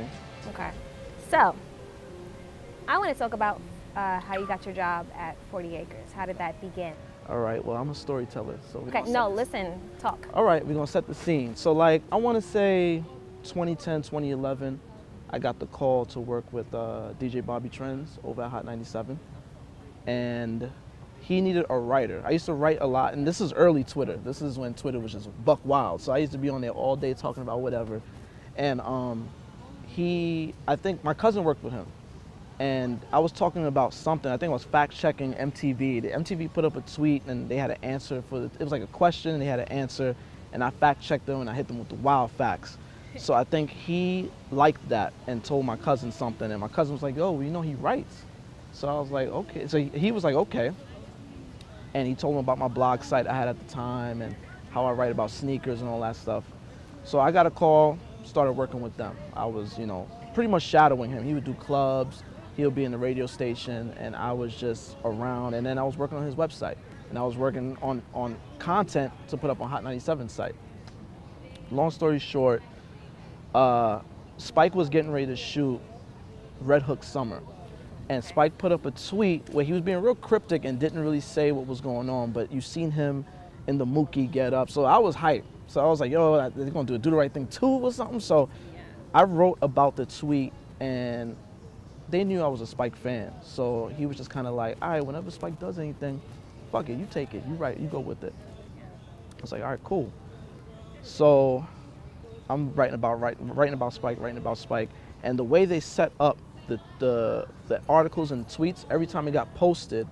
explain. Okay. So, I want to talk about how you got your job at 40 Acres. How did that begin? All right, well, I'm a storyteller, so Okay, no, listen, talk. All right, we're gonna set the scene. So like, I wanna say 2010, 2011, I got the call to work with DJ Bobby Trends over at Hot 97. And he needed a writer. I used to write a lot, and this is early Twitter. This is when Twitter was just buck wild. So I used to be on there all day talking about whatever. And I think my cousin worked with him. And I was talking about something, I think I was fact checking MTV. The MTV put up a tweet and they had an answer it was like a question and they had an answer, and I fact checked them and I hit them with the wild facts. So I think he liked that and told my cousin something, and my cousin was like, oh, you know, he writes. So I was like, okay. So he was like, okay. And he told him about my blog site I had at the time and how I write about sneakers and all that stuff. So I got a call, started working with them. I was, you know, pretty much shadowing him. He would do clubs. He'll be in the radio station, and I was just around, and then I was working on his website, and I was working on content to put up on Hot 97's site. Long story short, Spike was getting ready to shoot Red Hook Summer, and Spike put up a tweet where he was being real cryptic and didn't really say what was going on, but you seen him in the Mookie get up, so I was hyped. So I was like, yo, they're gonna do the right thing too or something. So I wrote about the tweet, and they knew I was a Spike fan, so he was just kind of like, all right, whenever Spike does anything, fuck it, you take it, you write, you go with it. I was like, all right, cool. So I'm writing about Spike, and the way they set up the articles and tweets, every time it got posted,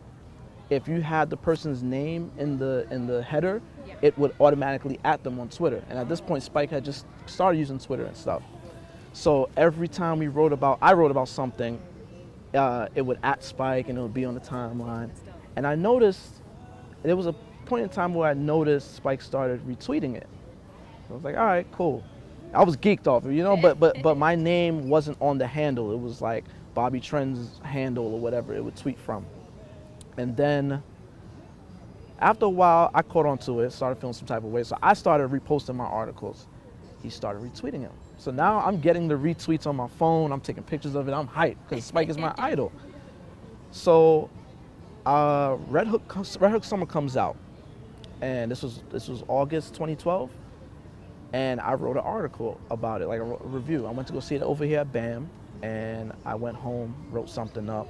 if you had the person's name in the header, it would automatically at them on Twitter. And at this point, Spike had just started using Twitter and stuff. So every time I wrote about something, it would at Spike and it would be on the timeline. And I noticed, there was a point in time where I noticed Spike started retweeting it. I was like, all right, cool. I was geeked off, you know, but my name wasn't on the handle. It was like Bobby Trend's handle or whatever it would tweet from. And then after a while, I caught on to it, started feeling some type of way. So I started reposting my articles. He started retweeting them. So now I'm getting the retweets on my phone. I'm taking pictures of it. I'm hyped because Spike is my idol. So Red Hook Summer comes out, and this was August 2012, and I wrote an article about it, like a review. I went to go see it over here at BAM, and I went home, wrote something up,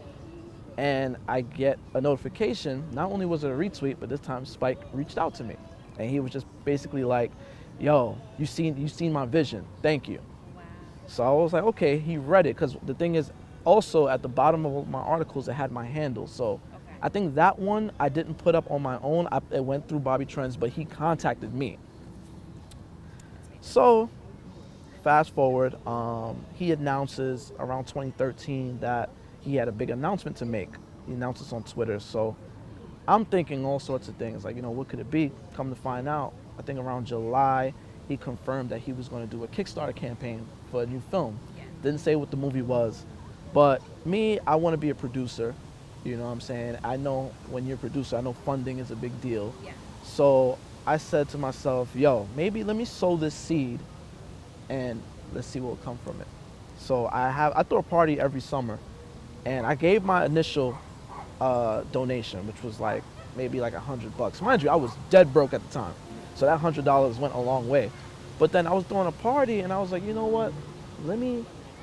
and I get a notification. Not only was it a retweet, but this time Spike reached out to me, and he was just basically like, yo, you seen my vision, thank you. Wow. So I was like, okay, he read it, because the thing is, also at the bottom of my articles, it had my handle. So I think that one I didn't put up on my own. It went through Bobby Trends, but he contacted me. So fast forward, he announces around 2013 that he had a big announcement to make. He announced this on Twitter. So I'm thinking all sorts of things, like, you know, what could it be? Come to find out, I think around July, he confirmed that he was going to do a Kickstarter campaign for a new film. Yeah. Didn't say what the movie was, but me, I want to be a producer. You know what I'm saying? I know when you're a producer, I know funding is a big deal. Yeah. So I said to myself, yo, maybe let me sow this seed and let's see what will come from it. So I throw a party every summer, and I gave my initial donation, which was like maybe like $100. Mind you, I was dead broke at the time. So that $100 went a long way. But then I was throwing a party, and I was like, you know what?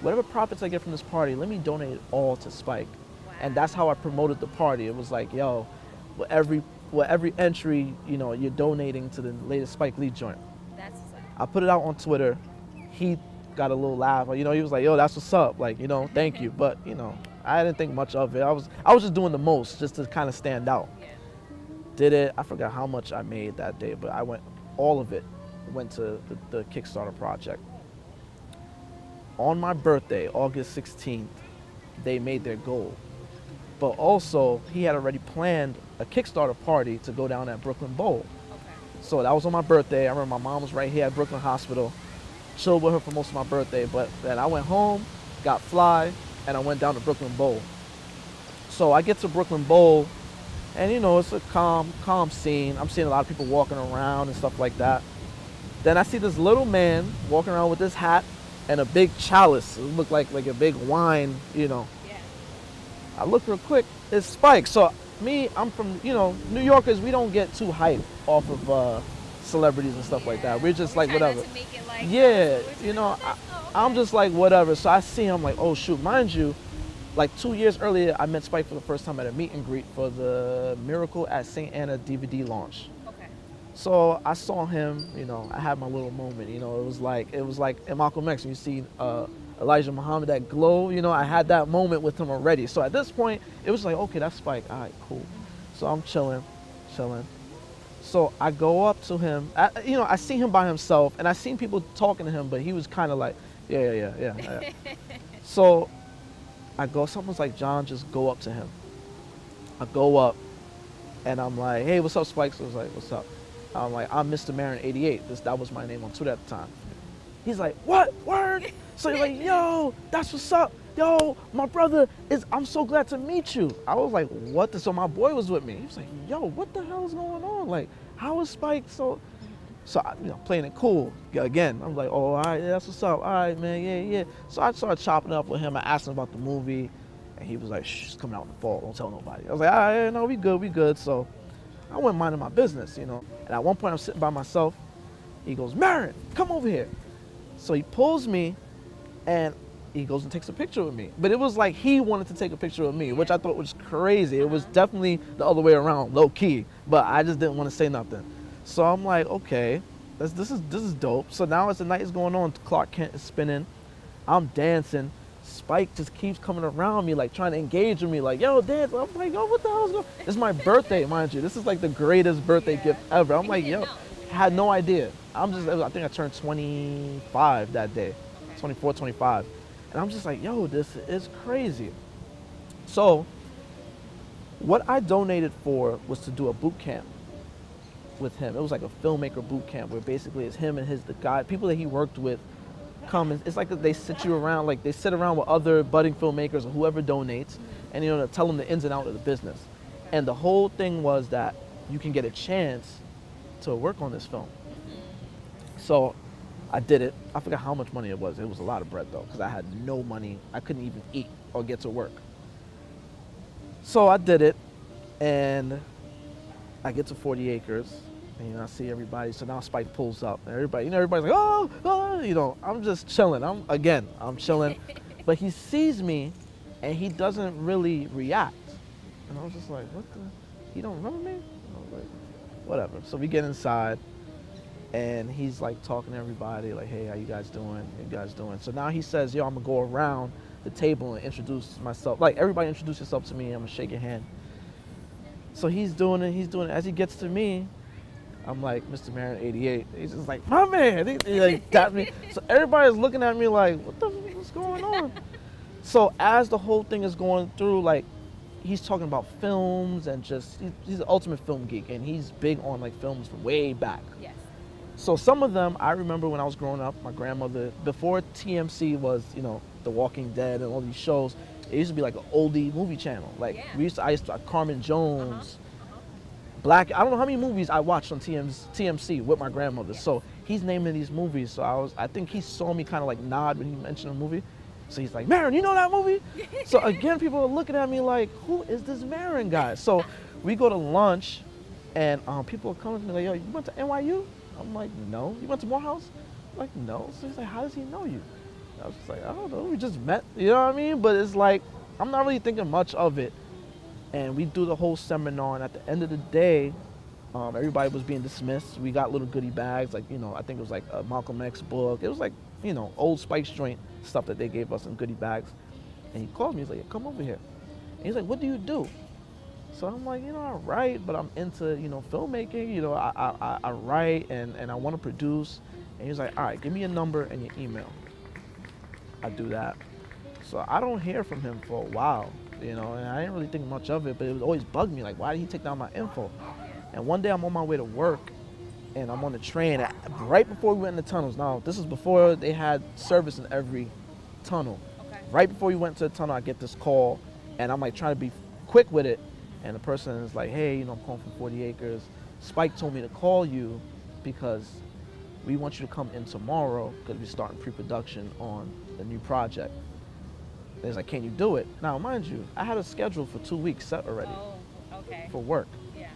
Whatever profits I get from this party, let me donate it all to Spike. Wow. And that's how I promoted the party. It was like, yo, every entry, you know, you're donating to the latest Spike Lee joint. That's what's up. I put it out on Twitter. He got a little laugh. You know, he was like, yo, that's what's up. Like, you know, thank you. But, you know, I didn't think much of it. I was just doing the most just to kind of stand out. Yeah. Did it. I forgot how much I made that day, but all of it went to the Kickstarter project. On my birthday, August 16th, they made their goal. But also, he had already planned a Kickstarter party to go down at Brooklyn Bowl. Okay. So that was on my birthday. I remember my mom was right here at Brooklyn Hospital. Chilled with her for most of my birthday, but then I went home, got fly, and I went down to Brooklyn Bowl. So I get to Brooklyn Bowl, and you know, it's a calm scene. I'm seeing a lot of people walking around and stuff like that. Then I see this little man walking around with his hat, and a big chalice. It looked like a big wine, Yeah. I look real quick, it's Spike. So me, I'm from, New Yorkers, we don't get too hyped off of celebrities and stuff like that. We're just like, Try not whatever. to make it like, Yeah, oh, I'm just like, whatever. So I see him like, oh shoot, mind you, like 2 years earlier, I met Spike for the first time at a meet and greet for the Miracle at St. Anna DVD launch. okay. So I saw him, I had my little moment, it was like in Malcolm X, when you see Elijah Muhammad, that glow, I had that moment with him already. So at this point, it was like, okay, that's Spike, all right, cool. So I'm chilling. So I go up to him, I see him by himself, and I seen people talking to him, but he was kind of like, yeah. So I go, someone's like, John, just go up to him. I go up, and I'm like, hey, what's up, Spike? So I was like, what's up? I'm like, I'm Mr. Marin 88. That was my name on Twitter at the time. He's like, what? Word? So he's like, yo, that's what's up. Yo, my brother I'm so glad to meet you. I was like, what? So my boy was with me. He was like, yo, what the hell is going on? Like, how is Spike so I, playing it cool. Again, I'm like, oh, all right, yeah, that's what's up. All right, man, yeah. So I started chopping up with him. I asked him about the movie, and he was like, shh, it's coming out in the fall. Don't tell nobody. I was like, all right, no, we good. So I went minding my business, And at one point, I'm sitting by myself. He goes, Marin, come over here. So he pulls me, and he goes and takes a picture with me. But it was like he wanted to take a picture with me, which I thought was crazy. It was definitely the other way around, low key. But I just didn't want to say nothing. So I'm like, okay, this is dope. So now as the night is going on, Clark Kent is spinning, I'm dancing. Spike just keeps coming around me, like trying to engage with me, like, yo, dance. I'm like, yo, what the hell is going on? It's my birthday, mind you. This is like the greatest birthday gift ever. I'm like, yo, I had no idea. I think I turned 25 that day, 24, 25. And I'm just like, yo, this is crazy. So what I donated for was to do a boot camp with him. It was like a filmmaker boot camp where basically it's him and the guy, people that he worked with come, and it's like they sit you around, like they sit around with other budding filmmakers or whoever donates, and to tell them the ins and outs of the business. And the whole thing was that you can get a chance to work on this film. So I did it. I forgot how much money it was. It was a lot of bread though, because I had no money. I couldn't even eat or get to work. So I did it, and I get to 40 acres, and I see everybody. So now Spike pulls up, and everybody's like, oh, I'm just chilling. I'm chilling, but he sees me, and he doesn't really react. And I was just like, what the? He don't remember me? I was like, whatever. So we get inside, and he's like talking to everybody, like, hey, how you guys doing? So now he says, yo, I'm gonna go around the table and introduce myself. Like, everybody introduce yourself to me. I'm gonna shake your hand. So he's doing it. As he gets to me, I'm like, Mr. Marin 88. He's just like, my man. He like tapped me. So everybody's looking at me like, what's going on? So as the whole thing is going through, like, he's talking about films and he's an ultimate film geek, and he's big on like films from way back. Yes. So some of them, I remember when I was growing up, my grandmother, before TMC was, The Walking Dead and all these shows, it used to be like an oldie movie channel. Like, I used to Carmen Jones, Black, I don't know how many movies I watched on TMC with my grandmother. So he's naming these movies. So I think he saw me kind of like nod when he mentioned a movie. So he's like, Marin, you know that movie? So again, people are looking at me like, who is this Marin guy? So we go to lunch, and people are coming to me like, yo, you went to NYU? I'm like, no. You went to Morehouse? I'm like, no. So he's like, how does he know you? I was just like, I don't know, we just met, you know what I mean? But it's like, I'm not really thinking much of it. And we do the whole seminar, and at the end of the day, everybody was being dismissed. We got little goodie bags, like, I think it was like a Malcolm X book. It was like, old Spike's joint stuff that they gave us in goodie bags. And he called me, he's like, yeah, come over here. And he's like, what do you do? So I'm like, I write, but I'm into, filmmaking. I write and I want to produce. And he's like, all right, give me your number and your email. I do that. So I don't hear from him for a while, and I didn't really think much of it, but it would always bug me, like, why did he take down my info? And one day I'm on my way to work, and I'm on the train right before we went in the tunnels. Now, this is before they had service in every tunnel. Okay. Right before we went to the tunnel, I get this call, and I'm like trying to be quick with it, and the person is like, hey, I'm calling from 40 Acres. Spike told me to call you because we want you to come in tomorrow because we're starting pre-production on the new project. And he's like, can you do it? Now, mind you, I had a schedule for 2 weeks set already Oh, okay. for work. Yeah.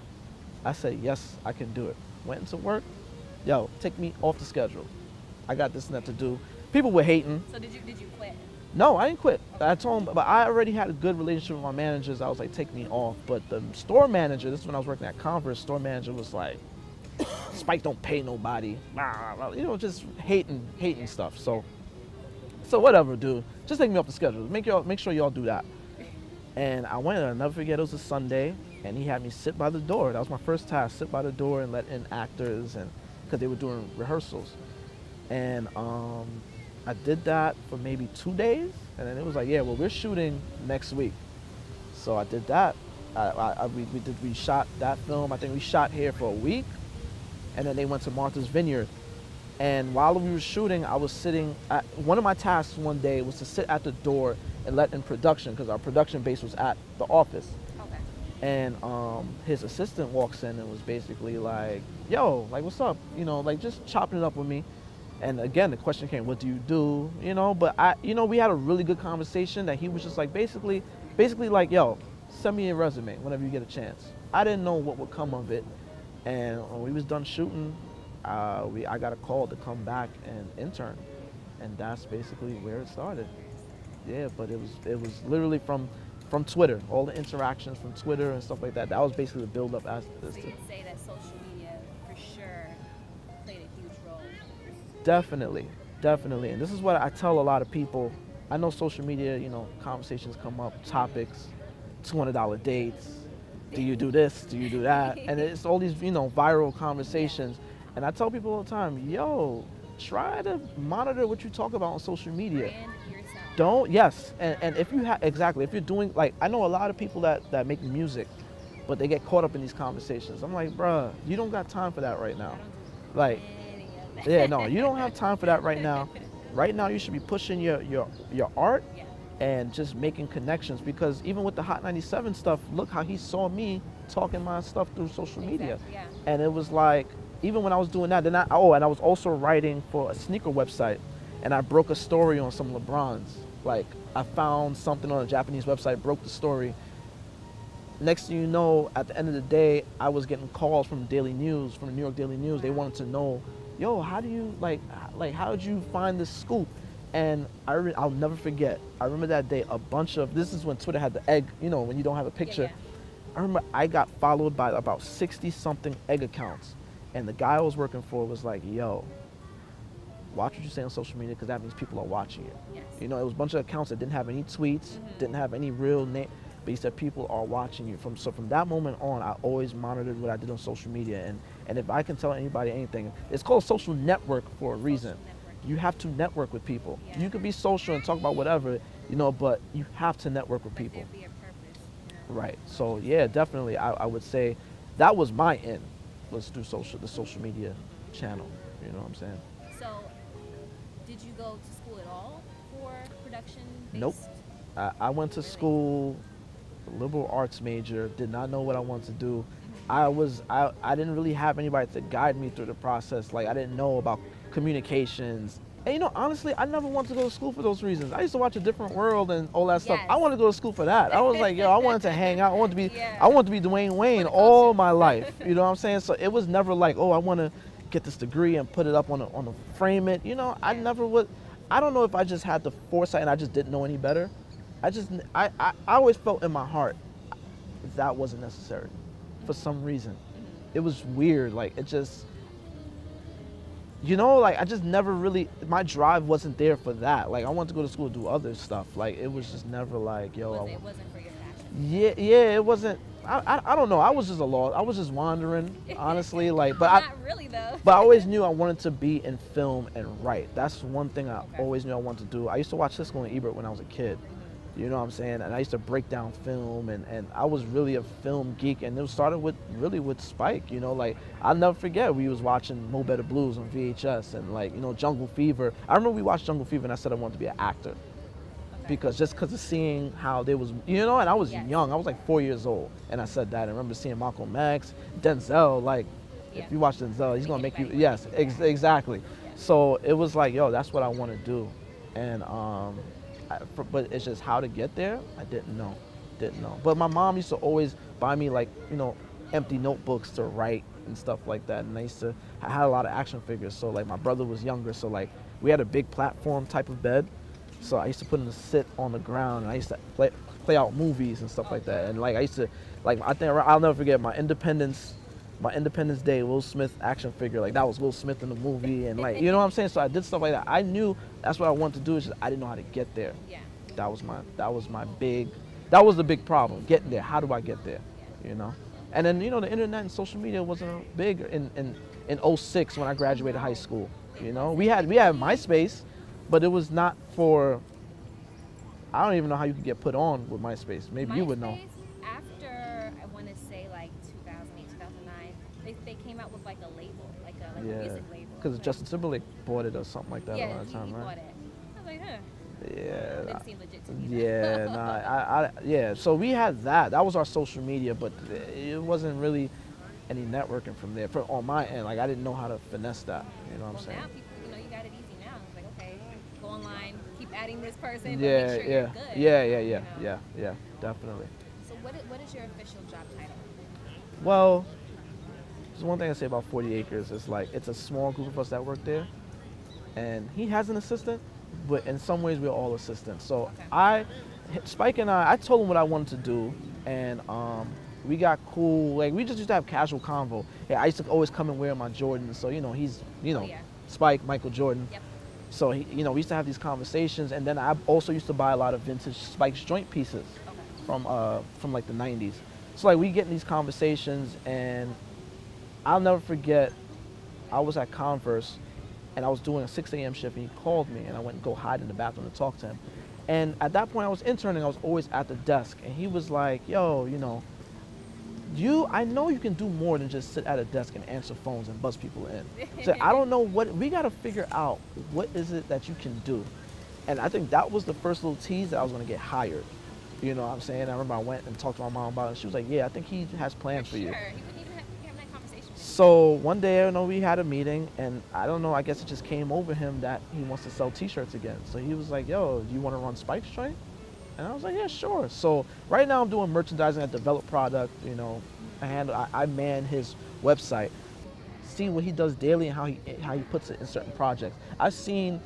I said, yes, I can do it. Went into work, yo, take me off the schedule. I got this and that to do. People were hating. So did you quit? No, I didn't quit. I told him, but I already had a good relationship with my managers. I was like, take me off. But the store manager, this is when I was working at Converse, store manager was like, Spike don't pay nobody. You know, just hating stuff. So whatever, dude. Just take me off the schedule. Make sure y'all do that. And I went, and I'll never forget, it was a Sunday, and he had me sit by the door. That was my first task, sit by the door and let in actors, and because they were doing rehearsals. And I did that for maybe 2 days, and then it was like, yeah, well, we're shooting next week. So I did that. We shot that film. I think we shot here for a week, and then they went to Martha's Vineyard. And while we were shooting, I was sitting at, one of my tasks one day was to sit at the door and let in production, because our production base was at the office. Okay. And his assistant walks in and was basically like, yo, like, what's up? You know, like, just chopping it up with me. And again, the question came, what do you do? You know, but we had a really good conversation that he was just like, basically like, yo, send me your resume whenever you get a chance. I didn't know what would come of it. And when we was done shooting, I got a call to come back and intern. And that's basically where it started. Yeah, but it was literally from Twitter, all the interactions from Twitter and stuff like that. That was basically the build up as this. So you'd say that social media for sure played a huge role. Definitely. And this is what I tell a lot of people. I know social media, you know, conversations come up, topics, $200 dates. Do you do this? Do you do that? And it's all these, you know, viral conversations. And I tell people all the time, yo, try to monitor what you talk about on social media. Brand yourself. Don't, yes. And if you have, exactly, if you're doing, like, I know a lot of people that make music, but they get caught up in these conversations. I'm like, bruh, you don't got time for that right now. Like, yeah, no, you don't have time for that right now. Right now, you should be pushing your art and just making connections, because even with the Hot 97 stuff, look how he saw me talking my stuff through social media. Yeah. And it was like, even when I was doing that, then and I was also writing for a sneaker website, and I broke a story on some LeBrons. Like, I found something on a Japanese website, broke the story. Next thing you know, at the end of the day, I was getting calls from Daily News, from the New York Daily News. They wanted to know, yo, how do you, how did you find this scoop? And I'll never forget, I remember that day, this is when Twitter had the egg, you know, when you don't have a picture. Yeah. I remember I got followed by about 60-something egg accounts. And the guy I was working for was like, yo, watch what you say on social media, because that means people are watching you. Yes. You know, it was a bunch of accounts that didn't have any tweets, didn't have any real name, but he said people are watching you. So from that moment on, I always monitored what I did on social media. And if I can tell anybody anything, it's called social network for a reason. You have to network with people. Yeah. You could be social and talk about whatever, you know, but you have to network with people. There'd be a purpose. Yeah. Right. So yeah, definitely, I would say that was my end. Was through the social media channel. You know what I'm saying? So, did you go to school at all for production? Nope. I went to school, liberal arts major. Did not know what I wanted to do. I didn't really have anybody to guide me through the process. Like, I didn't know about communications. And you know, honestly, I never wanted to go to school for those reasons. I used to watch A Different World and all that stuff. Yes. I wanted to go to school for that. I was like, yo, I wanted to hang out. I wanted to be, Yeah. I wanted to be Dwayne Wayne all my life. You know what I'm saying? So it was never like, oh, I want to get this degree and put it up on a frame it. You know, I never would. I don't know if I just had the foresight and I just didn't know any better. I always felt in my heart that wasn't necessary for some reason. It was weird. Like, it just, you know, like, I just never really, my drive wasn't there for that. Like, I wanted to go to school to do other stuff. Like, it was just never like, yo. It wasn't for your passion. Yeah, it wasn't. I don't know. I was just lost. I was just wandering, honestly. Like, but Not really though. But I always knew I wanted to be in film and write. That's one thing I always knew I wanted to do. I used to watch Siskel and Ebert when I was a kid. You know what I'm saying? And I used to break down film, and I was really a film geek. And it started with Spike. You know, like, I'll never forget, we was watching Mo Better Blues on VHS, and, like, you know, Jungle Fever. I remember we watched Jungle Fever and I said I wanted to be an actor. Because of seeing how they was, you know, and I was young. I was like 4 years old, and I said that. I remember seeing Malcolm X, Denzel, like, Yeah. If you watch Denzel, he's gonna Make make you. anybody Yes, wanna do that. exactly. Yeah. So it was like, yo, that's what I want to do, and but it's just how to get there. I didn't know. But my mom used to always buy me like empty notebooks to write and stuff like that. And I had a lot of action figures. So like my brother was younger, so like we had a big platform type of bed. So I used to put him to sit on the ground, and I used to play out movies and stuff like that. And like I used to, like I think I'll never forget my Independence Day Will Smith action figure. Like that was Will Smith in the movie, and like you know what I'm saying. So I did stuff like that. I knew that's what I wanted to do. It's just I didn't know how to get there. Yeah. That was the big problem, getting there. How do I get there? And then the internet and social media wasn't big in '06 when I graduated high school. We had MySpace, but it was not for. I don't even know how you could get put on with MySpace. Maybe you would know. After I want to say like 2008, 2009, they came out with like a label, like a music label. Because Justin Timberlake bought it or something like that around the time, he right? bought it. I was like, huh. Yeah. Didn't seem legit to me. Yeah. So we had that. That was our social media, but it wasn't really any networking from there on my end. Like I didn't know how to finesse that. You know what I'm saying? Now people, you got it easy now. It's like, okay, go online, keep adding this person, but Yeah, make sure you're good. Yeah, definitely. So what is your official job title? Well, there's one thing I say about 40 Acres. It's like it's a small group of us that work there, and he has an assistant, but in some ways we're all assistants. So Okay. Spike and I told him what I wanted to do, and we got cool. Like we just used to have casual convo. Yeah, I used to always come and wear my Jordans. So he's Yeah. Spike, Michael Jordan. Yep. So we used to have these conversations, and then I also used to buy a lot of vintage Spike's joint pieces Okay. from like the '90s. So like we get in these conversations, and I'll never forget. I was at Converse, and I was doing a 6 a.m. shift, and he called me, and I went and go hide in the bathroom to talk to him. And at that point, I was interning. I was always at the desk, and he was like, "Yo, I know you can do more than just sit at a desk and answer phones and buzz people in. So I don't know we got to figure out what is it that you can do." And I think that was the first little tease that I was going to get hired. You know what I'm saying? I remember I went and talked to my mom about it, and she was like, "Yeah, I think he has plans for you." Sure, he wouldn't even have that conversation. So one day, we had a meeting, and I don't know, I guess it just came over him that he wants to sell t-shirts again. So he was like, "Yo, do you want to run Spike's joint?" And I was like, "Yeah, sure." So right now I'm doing merchandising. I develop product, I man his website, see what he does daily and how he puts it in certain projects. I've seen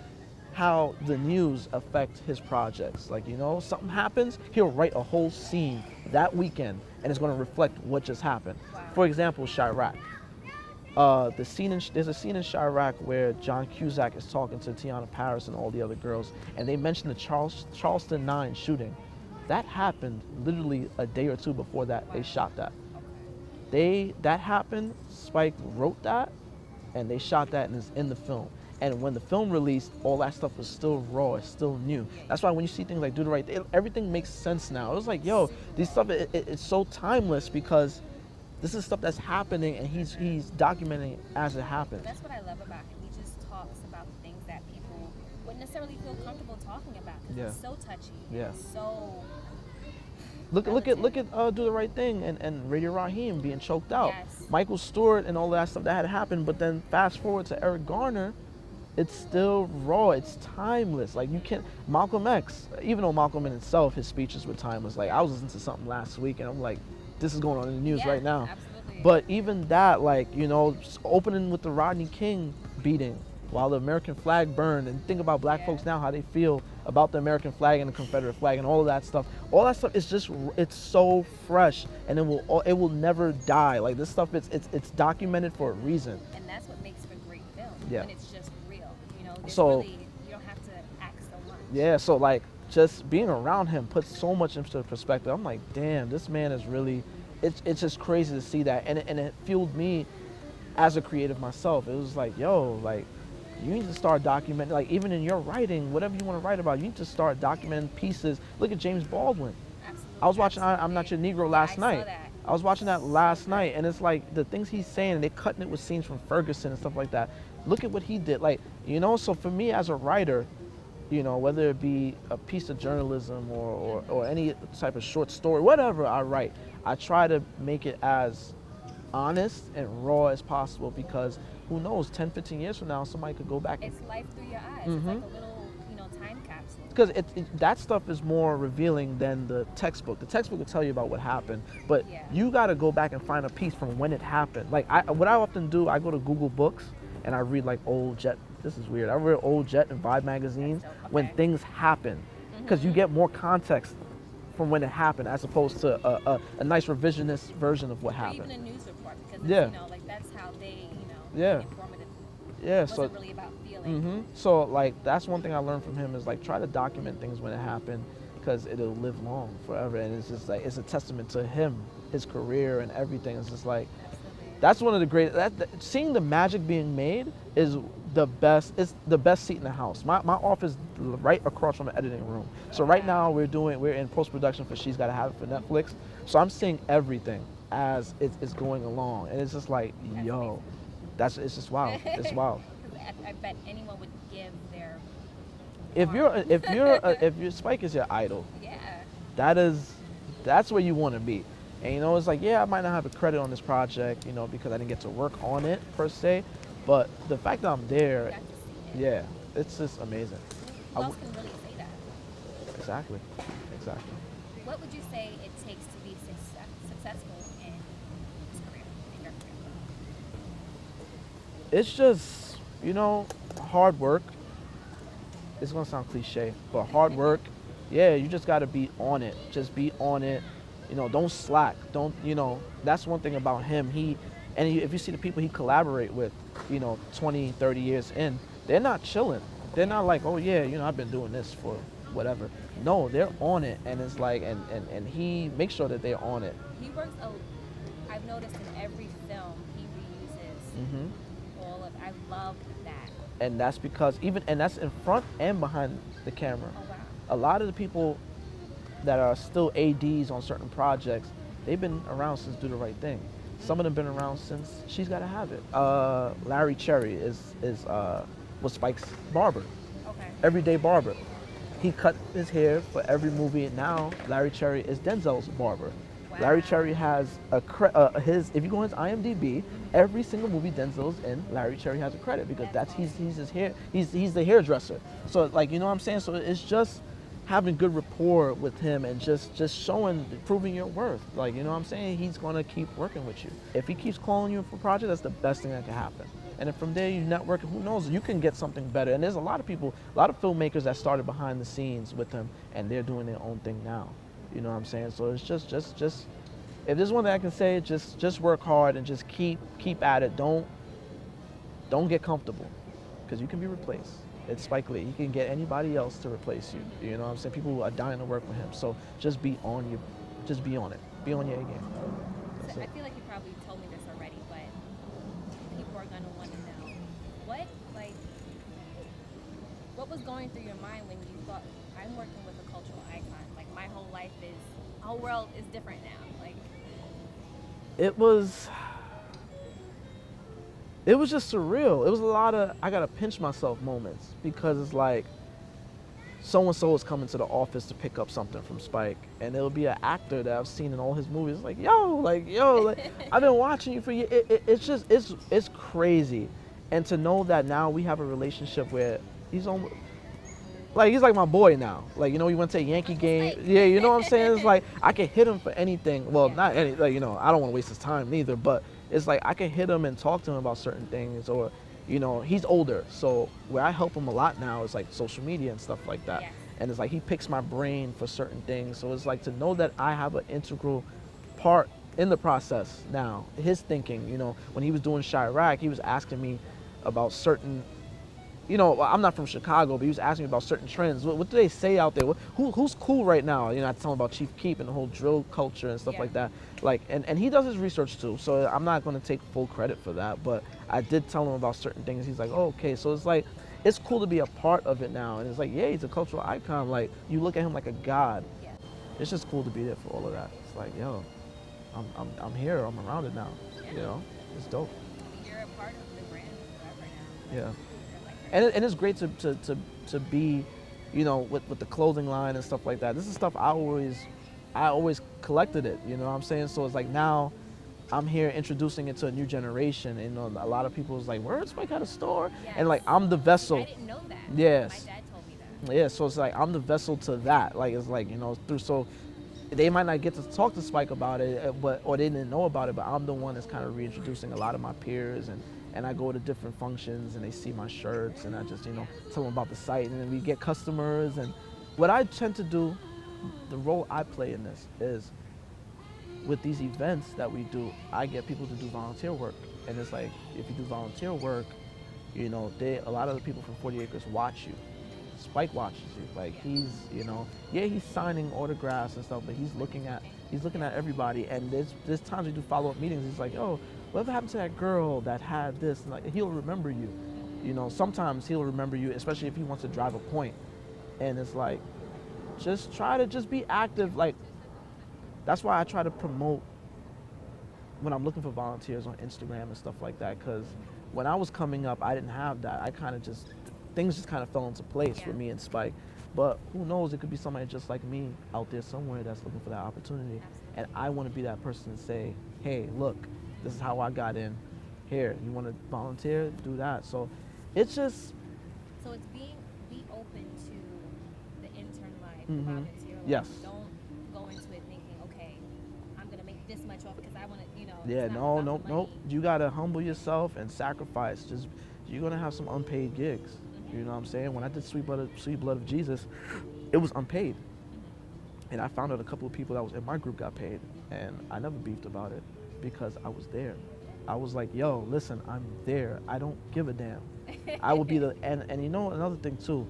how the news affect his projects. Like, something happens, he'll write a whole scene that weekend, and it's going to reflect what just happened. Wow. For example, Chirac. There's a scene in Chirac where John Cusack is talking to Tiana Paris and all the other girls, and they mention the Charleston 9 shooting. That happened literally a day or two before that they shot that. That happened, Spike wrote that, and they shot that, and it's in the film. And when the film released, all that stuff was still raw, it's still new. That's why when you see things like Do the Right Thing, everything makes sense now. It was like, yo, these stuff, it's so timeless because this is stuff that's happening, and he's documenting it as it happens. That's what I love about him. He just talks about things that people wouldn't necessarily feel comfortable talking about because it's so touchy. Yeah. It's so Look at Do the Right Thing and Radio Raheem being choked out. Yes. Michael Stewart and all that stuff that had happened, but then fast forward to Eric Garner, it's still raw, it's timeless. Like you can't, Malcolm X, even though Malcolm in itself, his speeches were timeless. Like I was listening to something last week and I'm like, this is going on in the news right now. Absolutely. But even that, like, opening with the Rodney King beating while the American flag burned, and think about black folks now, how they feel about the American flag and the Confederate flag and all of that stuff. All that stuff is just, it's so fresh, and it will never die. Like this stuff, it's documented for a reason. And that's what makes for great film. Yeah. When it's just real. So you don't have to act so much. Yeah, so like just being around him puts so much into perspective. I'm like, damn, this man is really, it's just crazy to see that. And it fueled me as a creative myself. It was like, yo, like, you need to start documenting, like even in your writing, whatever you want to write about, you need to start documenting pieces. Look at James Baldwin. Absolutely. I was watching I'm Not Your Negro last I night. saw that. I was watching that last night, and it's like the things he's saying, and they're cutting it with scenes from Ferguson and stuff like that. Look at what he did. Like, so for me as a writer, whether it be a piece of journalism or any type of short story, whatever I write, I try to make it as honest and raw as possible, because who knows, 10, 15 years from now, somebody could go back and It's life through your eyes. It's like a little, time capsule. because that stuff is more revealing than the textbook. The textbook will tell you about what happened, but you got to go back and find a piece from when it happened. Like what I often do, I go to Google Books and I read like old Jet. This is weird. I read old Jet and Vibe magazines when things happen, because you get more context from when it happened as opposed to a nice revisionist version of what happened. Even a news report, because it's, like that's how they, informative. Yeah, It wasn't really about feeling. So like that's one thing I learned from him, is like try to document things when it happened, because it'll live long forever. And it's just like, it's a testament to him, his career and everything. It's just like, that's one of the great, seeing the magic being made is the best. It's the best seat in the house. My office right across from the editing room. So right now we're in post-production for She's Gotta Have It for Netflix. So I'm seeing everything as it's going along. And it's just like, yo, it's just wild. It's wild. I bet anyone would give their. If your Spike is your idol, that's where you want to be. And it's like, I might not have a credit on this project, because I didn't get to work on it per se, but the fact that I'm there, it's just amazing. Who else can really say that? Exactly. What would you say it takes to be successful in this career, in your career? It's just, hard work. It's gonna sound cliche, but hard work. You just gotta be on it. Just be on it. Don't slack. Don't, that's one thing about him. If you see the people he collaborate with, 20, 30 years in, they're not chilling. They're not like, oh yeah, I've been doing this for whatever. No, they're on it, and it's like, and he makes sure that they're on it. He works, I've noticed in every film, he reuses all of, I love that. And that's because that's in front and behind the camera. Oh, wow. A lot of the people that are still ADs on certain projects, they've been around since Do the Right Thing. Some of them been around since She's Gotta Have It. Larry Cherry was Spike's barber. Okay. Everyday barber. He cut his hair for every movie, and now Larry Cherry is Denzel's barber. Wow. Larry Cherry has if you go on his IMDb, every single movie Denzel's in, Larry Cherry has a credit, because he's his hair, he's the hairdresser. So like, what I'm saying? So it's just having good rapport with him and just proving your worth. Like, what I'm saying? He's gonna keep working with you. If he keeps calling you for projects, that's the best thing that can happen. And then from there you network, and who knows, you can get something better. And there's a lot of people, a lot of filmmakers that started behind the scenes with him, and they're doing their own thing now. You know what I'm saying? So it's just if there's one thing I can say, just work hard and just keep at it. Don't get comfortable, because you can be replaced. It's Spike Lee. He can get anybody else to replace you. You know what I'm saying? People are dying to work with him. So just be on it. Be on your A game. So I feel like you probably told me this already, but people are gonna want to know what was going through your mind when you thought, I'm working with a cultural icon. Like my whole world is different now. Like it was just surreal. It was a lot of I gotta pinch myself moments, because it's like so-and-so is coming to the office to pick up something from Spike, and it'll be an actor that I've seen in all his movies. It's like, yo, I've been watching you for years. It's crazy. And to know that now we have a relationship where he's almost, he's like my boy now. Like, we went to a Yankee game. Yeah, you know what I'm saying? It's like, I can hit him for anything. Well, not any, I don't want to waste his time neither, but it's like I can hit him and talk to him about certain things, or, he's older. So where I help him a lot now is like social media and stuff like that. Yeah. And it's like he picks my brain for certain things. So it's like to know that I have an integral part in the process now. His thinking, when he was doing Chirac, he was asking me about certain, I'm not from Chicago, but he was asking me about certain trends. What do they say out there? Who's cool right now? I tell him about Chief Keef and the whole drill culture and stuff like that. Like, and he does his research too, so I'm not going to take full credit for that. But I did tell him about certain things. He's like, oh, okay. So it's like, it's cool to be a part of it now. And it's like, yeah, he's a cultural icon. Like, you look at him like a god. Yeah. It's just cool to be there for all of that. It's like, yo, I'm here. I'm around it now. Yeah. It's dope. You're a part of the brand forever now. Yeah. And it's great to be, with the clothing line and stuff like that. This is stuff I always collected it, you know what I'm saying? So it's like now I'm here introducing it to a new generation. And, a lot of people was like, where Spike had a store? Yes. And like, I'm the vessel. I didn't know that. Yes. My dad told me that. Yeah, so it's like, I'm the vessel to that. Like, it's like, so they might not get to talk to Spike about it, or they didn't know about it, but I'm the one that's kind of reintroducing a lot of my peers, and I go to different functions and they see my shirts and I just, tell them about the site, and then we get customers. And what I tend to do, the role I play in this is, with these events that we do, I get people to do volunteer work. And it's like, if you do volunteer work, a lot of the people from 40 Acres watch you. Spike watches you. Like, he's, he's signing autographs and stuff, but he's looking at everybody. And there's times we do follow-up meetings. He's like, oh, whatever happened to that girl that had this? And like, he'll remember you. Sometimes he'll remember you, especially if he wants to drive a point. And it's like, just try to just be active. Like, that's why I try to promote when I'm looking for volunteers on Instagram and stuff like that. Because when I was coming up, I didn't have that. I kind of things just kind of fell into place for me and Spike. But who knows, it could be somebody just like me out there somewhere that's looking for that opportunity. And I want to be that person to say, hey, look, this is how I got in. Here, you want to volunteer? Do that. So it's just... So it's be open to the intern life, Mhm. volunteer life. Yes. Don't go into it thinking, okay, I'm going to make this much off because I want to, Yeah, it's not no. about the money. You got to humble yourself and sacrifice. You're going to have some unpaid gigs. Mm-hmm. You know what I'm saying? When I did Sweet Blood of Jesus, it was unpaid. And I found out a couple of people that was in my group got paid. And I never beefed about it because I was there. I was like, yo, listen, I'm there. I don't give a damn. I will be and another thing too,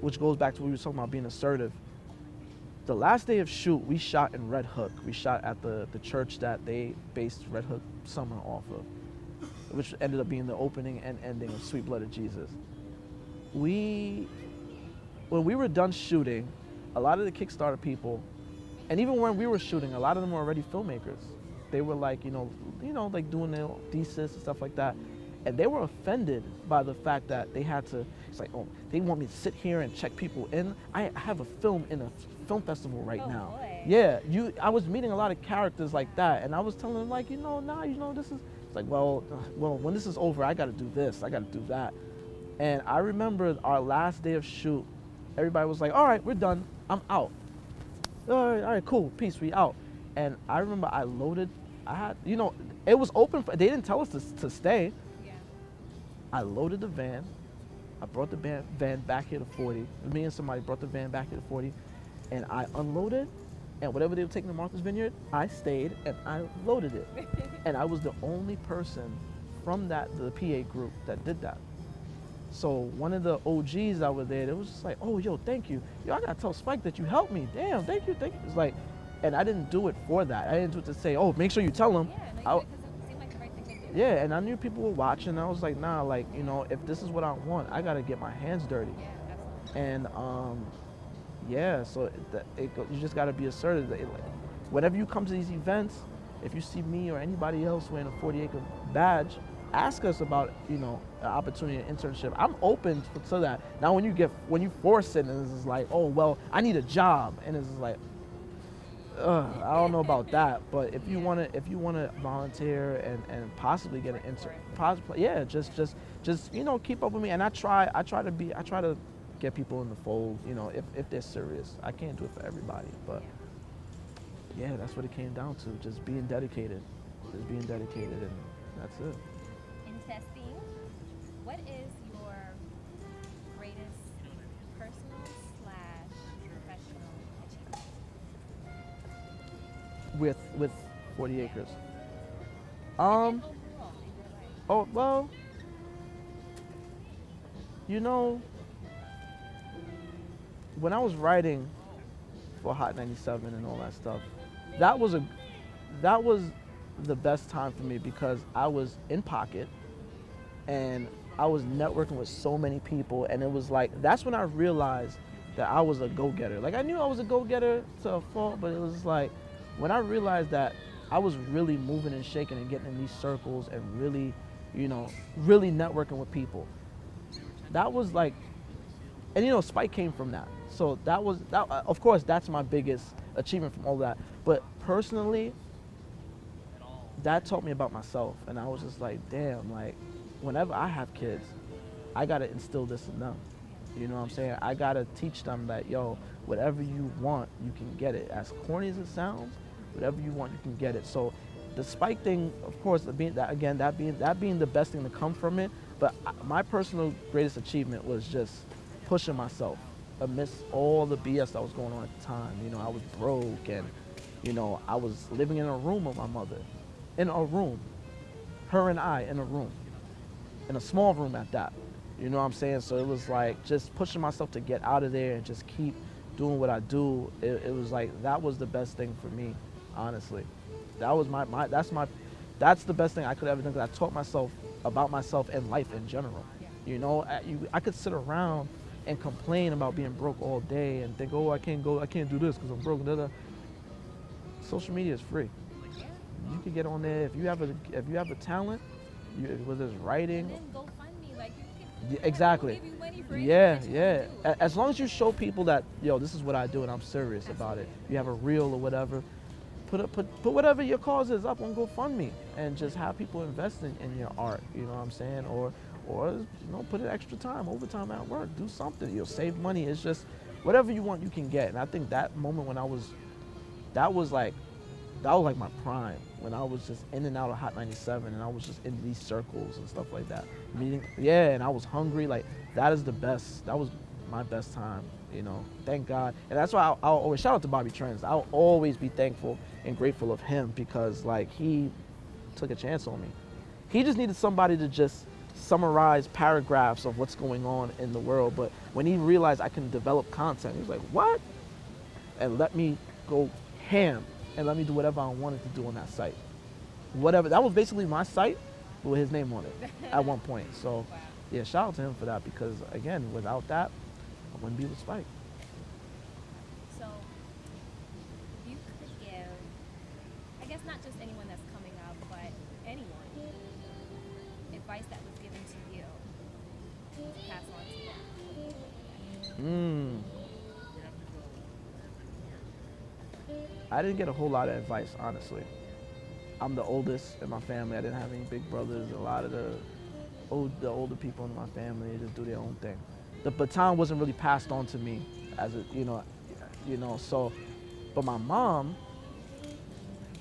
which goes back to what we were talking about being assertive. The last day of shoot, we shot in Red Hook. We shot at the church that they based Red Hook Summer off of, which ended up being the opening and ending of Sweet Blood of Jesus. When we were done shooting, a lot of the Kickstarter people, and even when we were shooting, a lot of them were already filmmakers. They were like, like doing their thesis and stuff like that. And they were offended by the fact that they had to, it's like, oh, they want me to sit here and check people in. I have a film in a film festival right now. Boy. Yeah, I was meeting a lot of characters like that. And I was telling them like, this is, it's like, well, when this is over, I got to do this, I got to do that. And I remember our last day of shoot, everybody was like, all right, we're done, I'm out. All right, cool, peace, we out. And I remember I loaded, it was open, they didn't tell us to stay. Yeah. I loaded the van. I brought the van back here to 40. Me and somebody brought the van back here to 40. And I unloaded. And whatever they were taking to Martha's Vineyard, I stayed and I loaded it. And I was the only person from the PA group that did that. So one of the OGs that were there, it was just like, oh, yo, thank you. Yo, I got to tell Spike that you helped me. Damn, thank you. It's like, and I didn't do it for that. I didn't do it to say, oh, make sure you tell him. Yeah, no, you did because it seemed like the right thing to do. Yeah, and I knew people were watching. I was like, nah, like, if this is what I want, I got to get my hands dirty. Yeah, absolutely. And, so you just got to be assertive. Whenever you come to these events, if you see me or anybody else wearing a 40 Acre badge, ask us about, an opportunity, an internship. I'm open to that. Now, when you force it, and it's like, oh, well, I need a job, and it's like, I don't know about that. But if you wanna volunteer and possibly get an intern, just keep up with me. And I try to get people in the fold, if they're serious. I can't do it for everybody, but yeah, that's what it came down to. Just being dedicated, and that's it. In testing, what is your greatest personal/professional achievement? With 40 Acres. And overall in your life? Oh, well, when I was writing for Hot 97 and all that stuff, that was the best time for me because I was in pocket and I was networking with so many people, and it was like, that's when I realized that I was a go-getter. Like, I knew I was a go-getter to a fault, but it was like, when I realized that I was really moving and shaking and getting in these circles and really, really networking with people. That was like, and Spike came from that. So that of course, that's my biggest achievement from all that. But personally, that taught me about myself, and I was just like, damn, like whenever I have kids, I gotta instill this in them. You know what I'm saying? I gotta teach them that, yo, whatever you want, you can get it. As corny as it sounds, whatever you want, you can get it. So the spike thing, of course, being that being the best thing to come from it. But my personal greatest achievement was just pushing myself amidst all the BS that was going on at the time. You know, I was broke, and you know, I was living in a room with my mother, in a room, her and I in a room, in a small room at that. You know what I'm saying? So it was like just pushing myself to get out of there and just keep doing what I do. It was like that was the best thing for me, honestly. That was that's the best thing I could ever do, because I taught myself about myself and life in general. You know, I could sit around and complain about being broke all day and think, oh, I can't do this because I'm broke. Da, da. Social media is free. You can get on there if you have a talent, whether it's writing. And then go fund me, like Exactly. give you money for Yeah, anything yeah. that you do. As long as you show people that, yo, this is what I do and I'm serious about it. You have a reel or whatever. Put whatever your cause is up on GoFundMe and just have people invest in your art. You know what I'm saying? Or you know, put in extra time, overtime at work. Do something. You'll save money. It's just whatever you want, you can get. And I think that moment when that was like my prime, when I was just in and out of Hot 97 and I was just in these circles and stuff like that. And I was hungry. Like that was my best time, you know, thank God. And that's why I'll always, shout out to Bobby Trends. I'll always be thankful and grateful of him, because like he took a chance on me. He just needed somebody to just summarize paragraphs of what's going on in the world. But when he realized I can develop content, he was like, what? And let me go ham and let me do whatever I wanted to do on that site. Whatever, that was basically my site with his name on it at one point. So yeah, shout out to him for that, because again, without that, I wouldn't be with Spike. So you could give, I guess not just anyone that's coming up, but anyone, advice that was given to you to pass on to them. I didn't get a whole lot of advice, honestly. I'm the oldest in my family. I didn't have any big brothers. A lot of the older people in my family, they just do their own thing. The baton wasn't really passed on to me as a, you know, so, but my mom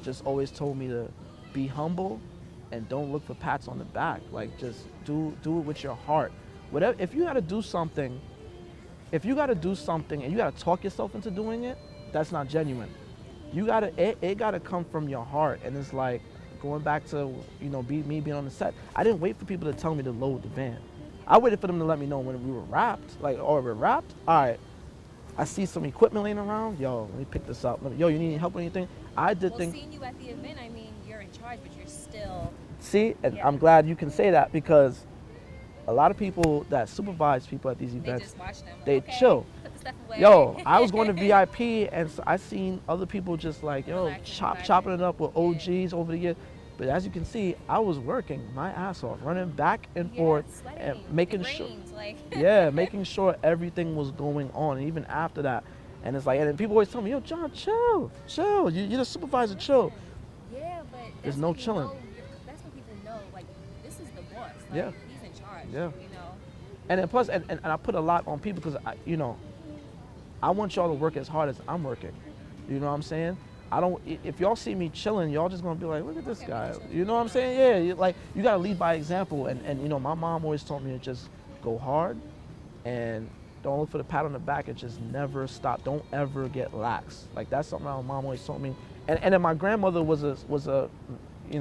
just always told me to be humble and don't look for pats on the back. Like just do it with your heart. Whatever, if you gotta do something and you gotta talk yourself into doing it, that's not genuine. It gotta come from your heart. And it's like, going back to, you know, me being on the set, I didn't wait for people to tell me to load the van. I waited for them to let me know when we were wrapped, like, oh, we're wrapped? All right, I see some equipment laying around, yo, let me pick this up. Yo, you need any help with anything? I did things. Seeing you at the event, I mean, you're in charge, but you're still. See, and I'm glad you can say that, because a lot of people that supervise people at these events, just watch them. they Okay, chill. put the stuff away. Yo, I was going to VIP and I seen other people just like, yo, Relaxing, chopping it up with OGs over the years. But as you can see, I was working my ass off, running back and forth and making sure, making sure everything was going on. And even after that, and it's like, and people always tell me, yo, John, chill. You're the supervisor, chill. Yeah, but there's no chilling. That's when people know, like, this is the boss. Like, Yeah. he's in charge. Yeah. You know. And then plus, and I put a lot on people, because I want y'all to work as hard as I'm working. You know what I'm saying? If y'all see me chilling, y'all just gonna be like, look at this guy. You know what I'm saying? Yeah, you gotta lead by example. And you know, my mom always told me to just go hard and don't look for the pat on the back, and just never stop. Don't ever get lax. Like that's something my mom always told me. And then my grandmother was a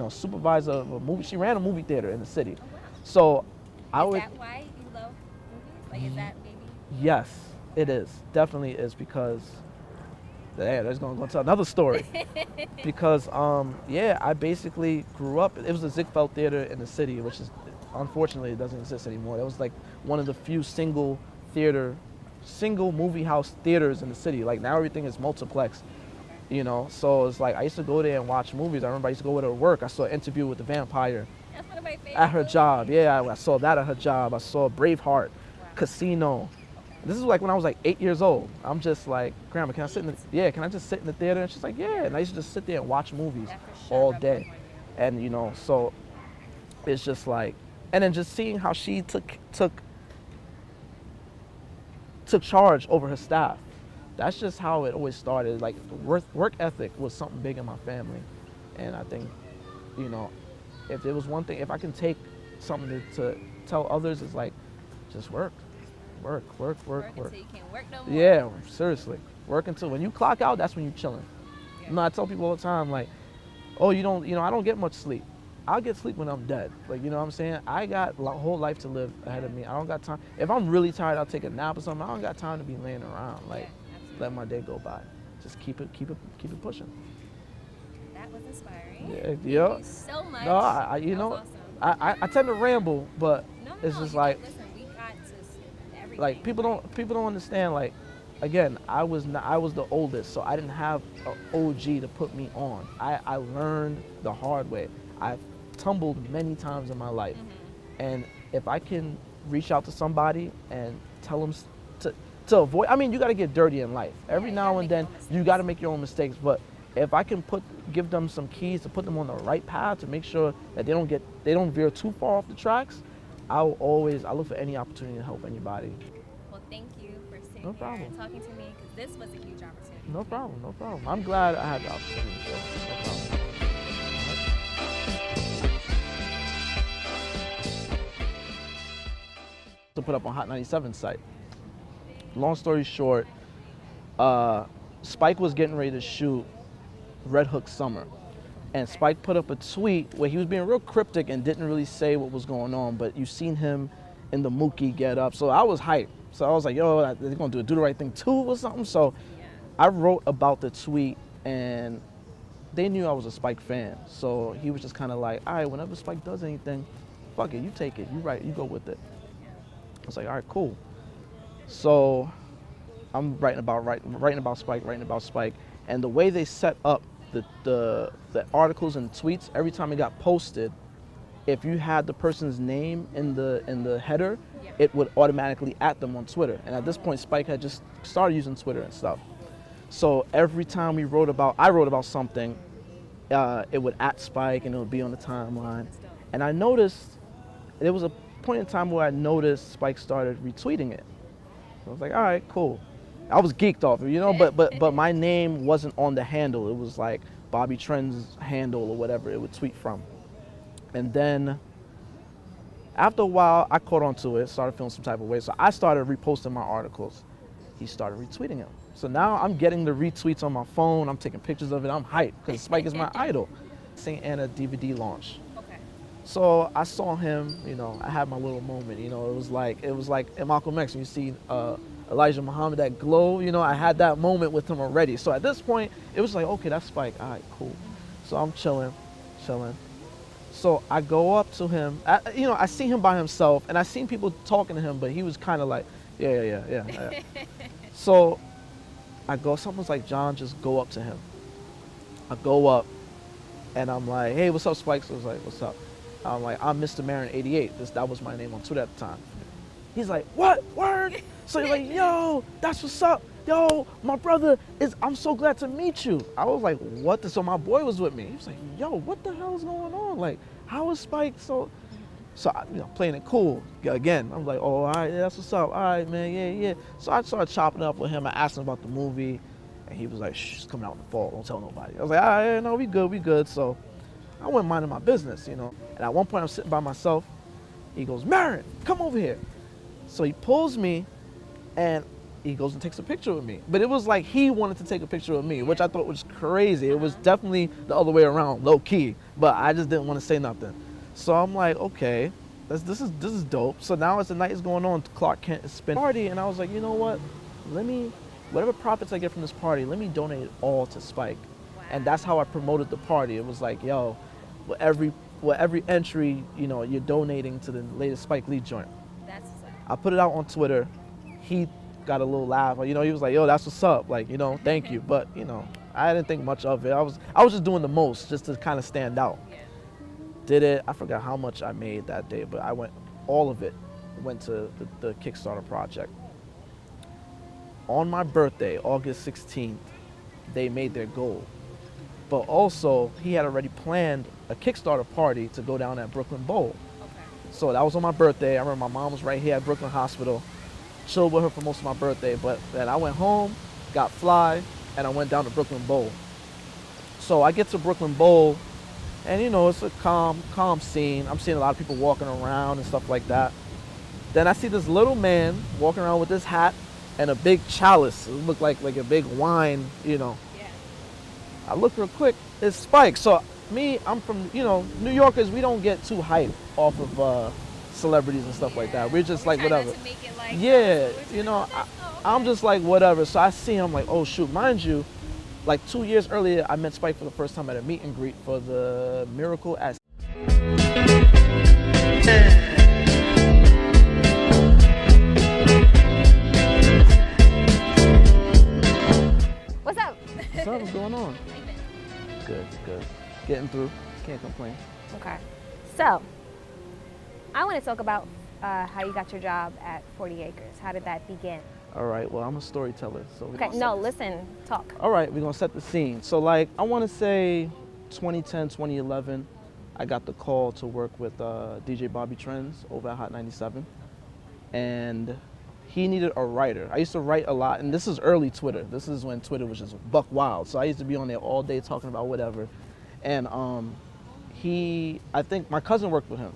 supervisor of a movie. She ran a movie theater in the city. So I would. Is that why you love movies? Like, is that maybe? Yes, it is. Definitely is, because that's going to tell another story. Because, I basically grew up, it was a Ziegfeld Theater in the city, which is, unfortunately, it doesn't exist anymore. It was like one of the few single movie house theaters in the city. Like now everything is multiplex, you know? So it's like, I used to go there and watch movies. I remember I used to go with her to work. I saw an Interview with the Vampire. That's one of my favorite. At her job, yeah, I saw that at her job. I saw Braveheart, Casino. This is like when I was like 8 years old. I'm just like, Grandma, can I just sit in the theater? And she's like, yeah. And I used to just sit there and watch movies all day. And so it's just like, and then just seeing how she took charge over her staff. That's just how it always started. Like work ethic was something big in my family, and I think, if there was one thing, if I can take something to tell others, it's like, just work. Work. Until you can't work no more. Yeah, seriously. Work until when you clock out, that's when you're chilling. Yeah. I tell people all the time, like, oh, I don't get much sleep. I'll get sleep when I'm dead. Like, you know what I'm saying? I got a whole life to live ahead of me. I don't got time. If I'm really tired, I'll take a nap or something. I don't got time to be laying around. Like, let my day go by. Just keep it pushing. That was inspiring. Yeah, Thank yeah. you so much. No, That was awesome. I tend to ramble, but No, it's just you like, don't listen, we got to everything. like people don't understand. Like, again, I was the oldest, so I didn't have an OG to put me on. I learned the hard way. I've tumbled many times in my life, and if I can reach out to somebody and tell them to avoid, I mean, you got to get dirty in life. Every now and then, you got to make your own mistakes. But if I can give them some keys to put them on the right path to make sure that they don't veer too far off the tracks, I look for any opportunity to help anybody. Well, thank you for sitting No here problem. and talking to me, because this was a huge opportunity. No problem. I'm glad I had the opportunity. So no problem. To put up on Hot 97 site. Long story short, Spike was getting ready to shoot Red Hook Summer, and Spike put up a tweet where he was being real cryptic and didn't really say what was going on, but you seen him in the Mookie get up. So I was hyped. So I was like, yo, they're gonna do the right thing too or something. So I wrote about the tweet, and they knew I was a Spike fan. So he was just kind of like, all right, whenever Spike does anything, fuck it, you take it, you write, you go with it. I was like, all right, cool. So I'm writing about Spike, and the way they set up the articles and tweets, every time it got posted, if you had the person's name in the header, it would automatically at them on Twitter. And at this point, Spike had just started using Twitter and stuff. So every time I wrote about something, it would at Spike and it would be on the timeline. And I noticed there was a point in time where I noticed Spike started retweeting it. I was like, all right, cool. I was geeked off it, but my name wasn't on the handle. It was like Bobby Trend's handle or whatever it would tweet from. And then after a while, I caught on to it, started feeling some type of way. So I started reposting my articles. He started retweeting them. So now I'm getting the retweets on my phone. I'm taking pictures of it. I'm hyped because Spike is my idol. St. Anna DVD launch. Okay. So I saw him, I had my little moment, it was like in Malcolm X, when you see Elijah Muhammad, that glow, I had that moment with him already. So at this point, it was like, okay, that's Spike, all right, cool. So I'm chilling. So I go up to him, I see him by himself, and I seen people talking to him, but he was kind of like, yeah. So someone's like, John, just go up to him. I go up, and I'm like, hey, what's up, Spike? So I was like, what's up? I'm like, I'm Mr. Marin 88. That was my name on Twitter at the time. He's like, what? Word? So he's like, yo, that's what's up. Yo, my brother I'm so glad to meet you. I was like, what? So my boy was with me. He was like, yo, what the hell is going on? Like, how is Spike so playing it cool. Again, I'm like, oh, all right, yeah, that's what's up. All right, man, yeah. So I started chopping up with him. I asked him about the movie, and he was like, shh, it's coming out in the fall. Don't tell nobody. I was like, all right, no, we good. So I went minding my business, And at one point, I'm sitting by myself. He goes, Marin, come over here. So he pulls me, and he goes and takes a picture with me. But it was like he wanted to take a picture with me, which I thought was crazy. It was definitely the other way around, low key. But I just didn't want to say nothing. So I'm like, okay, this is dope. So now as the night is going on, Clark Kent is spending party, and I was like, you know what? Whatever profits I get from this party, let me donate it all to Spike. Wow. And that's how I promoted the party. It was like, yo, every entry, you're donating to the latest Spike Lee joint. That's what's up. I put it out on Twitter. He got a little laugh. He was like, yo, that's what's up. Like, thank you. But, I didn't think much of it. I was just doing the most just to kind of stand out. Yeah. Did it. I forgot how much I made that day, but all of it went to the Kickstarter project. On my birthday, August 16th, they made their goal. but also he had already planned a Kickstarter party to go down at Brooklyn Bowl. Okay. So that was on my birthday. I remember my mom was right here at Brooklyn Hospital. Chilled with her for most of my birthday, but then I went home, got fly, and I went down to Brooklyn Bowl. So I get to Brooklyn Bowl, and you know, it's a calm scene. I'm seeing a lot of people walking around and stuff like that. Then I see this little man walking around with this hat and a big chalice. It looked like a big wine, you know. Yeah. I look real quick, it's Spike. So me, I'm from, you know, New Yorkers, we don't get too hyped off of celebrities and stuff like that. We're just like, Try not whatever. to make it like, Yeah, so we're you know, doing this? Oh, okay. I'm just like, whatever. So I see him like, oh shoot, mind you, like 2 years earlier, I met Spike for the first time at a meet and greet for the Miracle at What's up? What's up? What's going on? How you been? Good, good. Getting through. Can't complain. Okay. So, I want to talk about how you got your job at 40 Acres. How did that begin? All right, well, I'm a storyteller, so we're Okay, gonna no, set listen, talk. All right, we're gonna set the scene. So like, I wanna say 2010, 2011, I got the call to work with DJ Bobby Trends over at Hot 97. And he needed a writer. I used to write a lot, and this is early Twitter. This is when Twitter was just buck wild. So I used to be on there all day talking about whatever. And I think my cousin worked with him.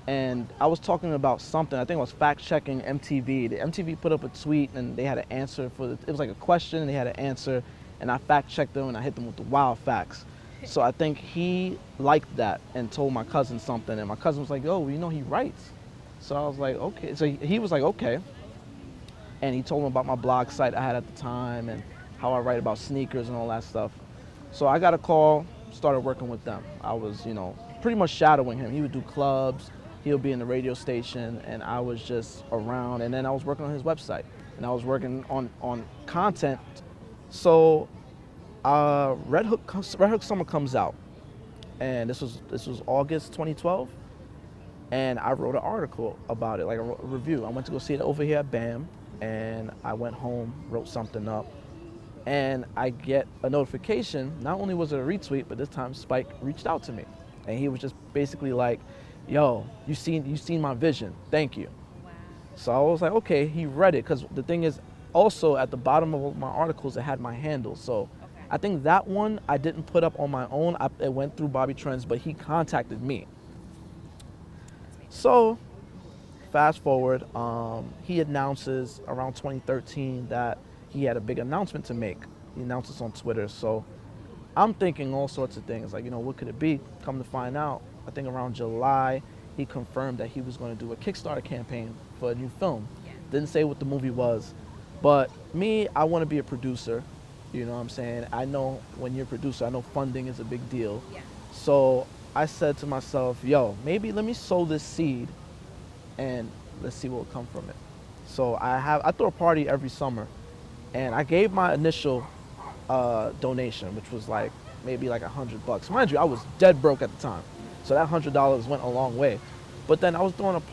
And I was talking about something, I think I was fact checking MTV. The MTV put up a tweet and they had an answer for it was like a question and they had an answer, and I fact checked them and I hit them with the wild facts. So I think he liked that and told my cousin something, and my cousin was like, oh, you know, he writes. So I was like, okay. So he was like, okay. And he told him about my blog site I had at the time and how I write about sneakers and all that stuff. So I got a call, started working with them. I was, you know, pretty much shadowing him. He would do clubs. He'll be in the radio station, and I was just around. And then I was working on his website, and I was working on content. So Red Hook Summer comes out, and this was August 2012, and I wrote an article about it, like a review. I went to go see it over here at BAM, and I went home, wrote something up, and I get a notification. Not only was it a retweet, but this time Spike reached out to me, and he was just basically like, yo, you seen my vision, thank you. Wow. So I was like, okay, he read it, because the thing is, also at the bottom of my articles, it had my handle. So Okay. I think that one I didn't put up on my own. It went through Bobby Trends, but he contacted me. So fast forward, he announces around 2013 that he had a big announcement to make. He announced this on Twitter. So I'm thinking all sorts of things, like, you know, what could it be? Come to find out, I think around July, he confirmed that he was going to do a Kickstarter campaign for a new film. Yeah. Didn't say what the movie was, but me, I want to be a producer. You know what I'm saying? I know when you're a producer, I know funding is a big deal. Yeah. So I said to myself, yo, maybe let me sow this seed and let's see what will come from it. So I throw a party every summer, and I gave my initial donation, which was like maybe like $100. Mind you, I was dead broke at the time. So that $100 went a long way. But then I was throwing a party.